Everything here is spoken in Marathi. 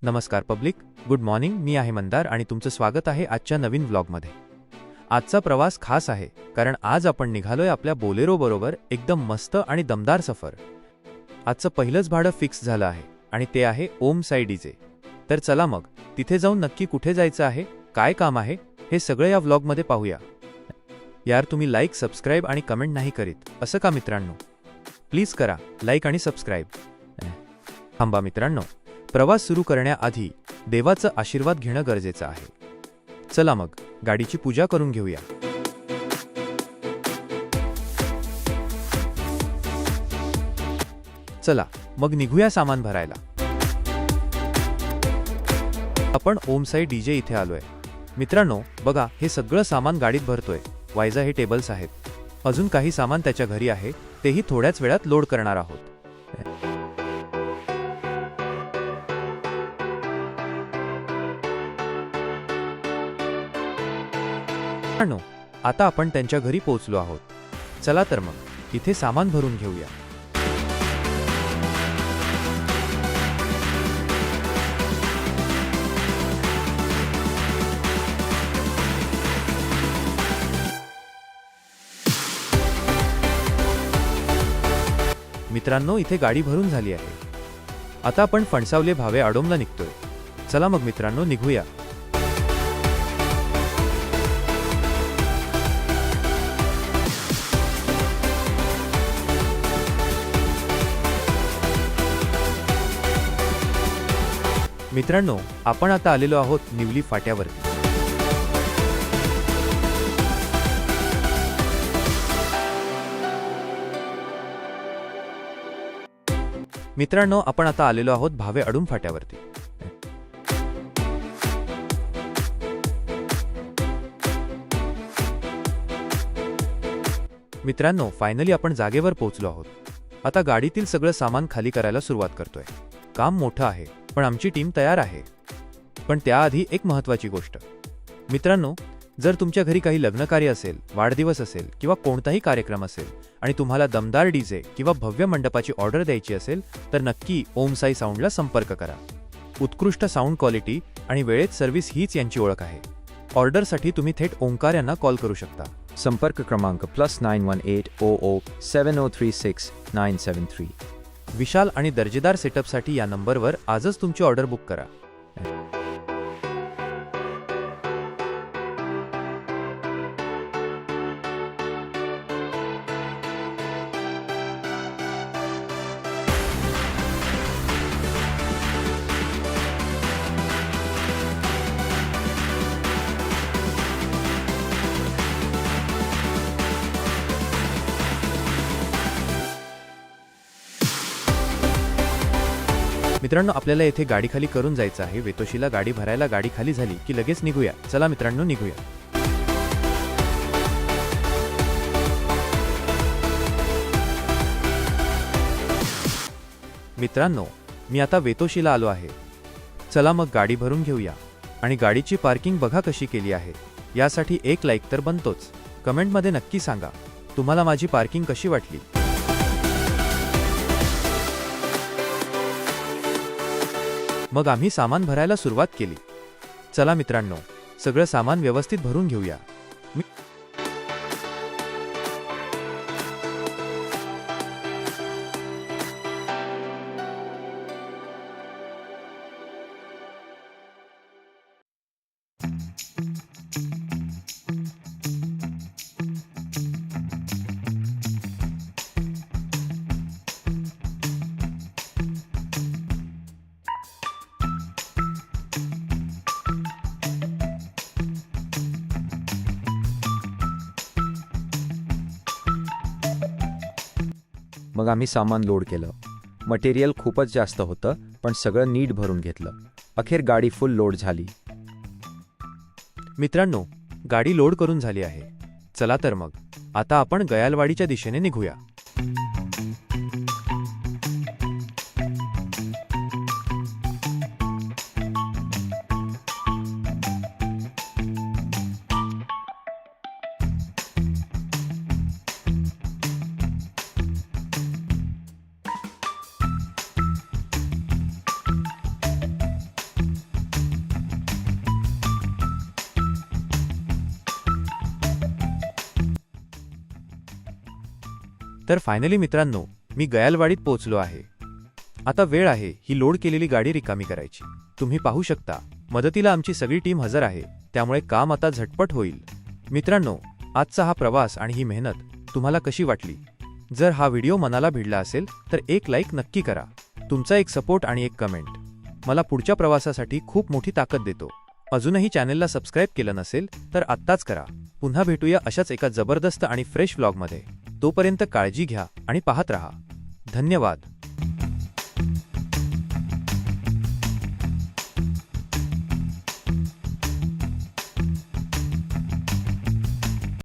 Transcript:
नमस्कार पब्लिक, गुड मॉर्निंग. मी आहे मंदार आणि तुमचं स्वागत आहे आजच्या नवीन व्लॉगमध्ये. आजचा प्रवास खास आहे कारण आज आपण निघालोय आपल्या बोलेरो बरोबर एकदम मस्त आणि दमदार सफर. आजचं पहिलंच भाडं फिक्स झालं आहे आणि ते आहे ओम साई डीजे. तर चला मग तिथे जाऊन नक्की कुठे जायचं आहे, काय काम आहे, हे सगळं या व्लॉगमध्ये पाहूया. यार तुम्ही लाईक, सबस्क्राईब आणि कमेंट नाही करीत असं का मित्रांनो? प्लीज करा लाईक आणि सबस्क्राईब. थांबा मित्रांनो, प्रवास सुरू करण्याआधी देवाचा आशीर्वाद घेणं गरजेचं आहे. चला मग गाडीची पूजा करून घेऊया. चला मग निघूया सामान भरायला. आपण ओम साई डीजे इथे आलोय. मित्रांनो बघा, हे सगळं सामान गाडीत भरतोय. वायजा हे टेबल्स आहेत. अजून काही सामान त्याच्या घरी आहे, तेही थोड्याच वेळात लोड करणार आहोत. आता आपण त्यांच्या घरी पोहोचलो आहोत. चला तर मग इथे सामान भरून घेऊया. मित्रांनो इथे गाडी भरून झाली आहे. आता आपण फणसावले भावे आडोमला निघतोय. चला मग मित्रांनो निघूया. मित्रांनो आपण आता आलेलो आहोत निवली फाट्यावर. मित्रांनो आपण आता आलेलो आहोत भावे अडूम फाट्यावरती. मित्रांनो फायनली आपण जागेवर पोहोचलो आहोत. आता गाडीतील सगळं सामान खाली करायला सुरुवात करतोय. काम मोठं आहे पण आमची टीम तयार आहे. पण त्याआधी एक महत्त्वाची गोष्ट. मित्रांनो जर तुमच्या घरी काही लग्नकार्य असेल, वाढदिवस असेल किंवा कोणताही कार्यक्रम असेल आणि तुम्हाला दमदार डीजे किंवा भव्य मंडपाची ऑर्डर द्यायची असेल तर नक्की ओम साई साऊंडला संपर्क करा. उत्कृष्ट साऊंड क्वालिटी आणि वेळेत सर्व्हिस हीच यांची ओळख आहे. ऑर्डरसाठी तुम्ही थेट ओंकार यांना कॉल करू शकता. संपर्क क्रमांक +9180036973. विशाल आणि दर्जेदार सेटअपसाठी या नंबरवर आजच तुमची ऑर्डर बुक करा. मित्रांनो आपल्याला येथे गाडी खाली करून जायचं आहे. वेतोशीला गाडी भरायला गाडी खाली झाली की लगेच निघूया. चला मित्रांनो निघूया. मित्रांनो मी आता वेतोशीला आलो आहे. चला मग गाडी भरून घेऊया. आणि गाडीची पार्किंग बघा कशी केली आहे. यासाठी एक लाईक तर बनतोच. कमेंटमध्ये नक्की सांगा तुम्हाला माझी पार्किंग कशी वाटली. मग आम्ही सामान भरायला सुरुवात केली. चला मित्रांनो सगळं सामान व्यवस्थित भरून घेऊया. मग आम्ही सामान लोड केलं. मटेरियल खूपच जास्त होतं पण सगळं नीट भरून घेतलं. अखेर गाडी फुल लोड झाली. मित्रांनो गाडी लोड करून झाली आहे. चला तर मग आता आपण गयालवाडीच्या दिशेने निघूया. तर फायनली मित्रांनो, मी गयालवाडीत पोहोचलो आहे. आता वेळ आहे ही लोड केलेली गाडी रिकामी करायची. तुम्ही पाहू शकता, मदतीला आमची सगळी टीम हजर आहे, त्यामुळे काम आता झटपट होईल. मित्रांनो, आजचा हा प्रवास आणि ही मेहनत तुम्हाला कशी वाटली? जर हा व्हिडिओ मनाला भिडला असेल तर एक लाईक नक्की करा. तुमचा एक सपोर्ट आणि एक कमेंट मला पुढच्या प्रवासासाठी खूप मोठी ताकद देतो. अजूनही चॅनलला सबस्क्राईब केलं नसेल तर आत्ताच करा. पुन्हा भेटूया अशाच एका जबरदस्त आणि फ्रेश व्लॉगमध्ये. तोपर्यंत काळजी घ्या आणि पाहत रहा. धन्यवाद.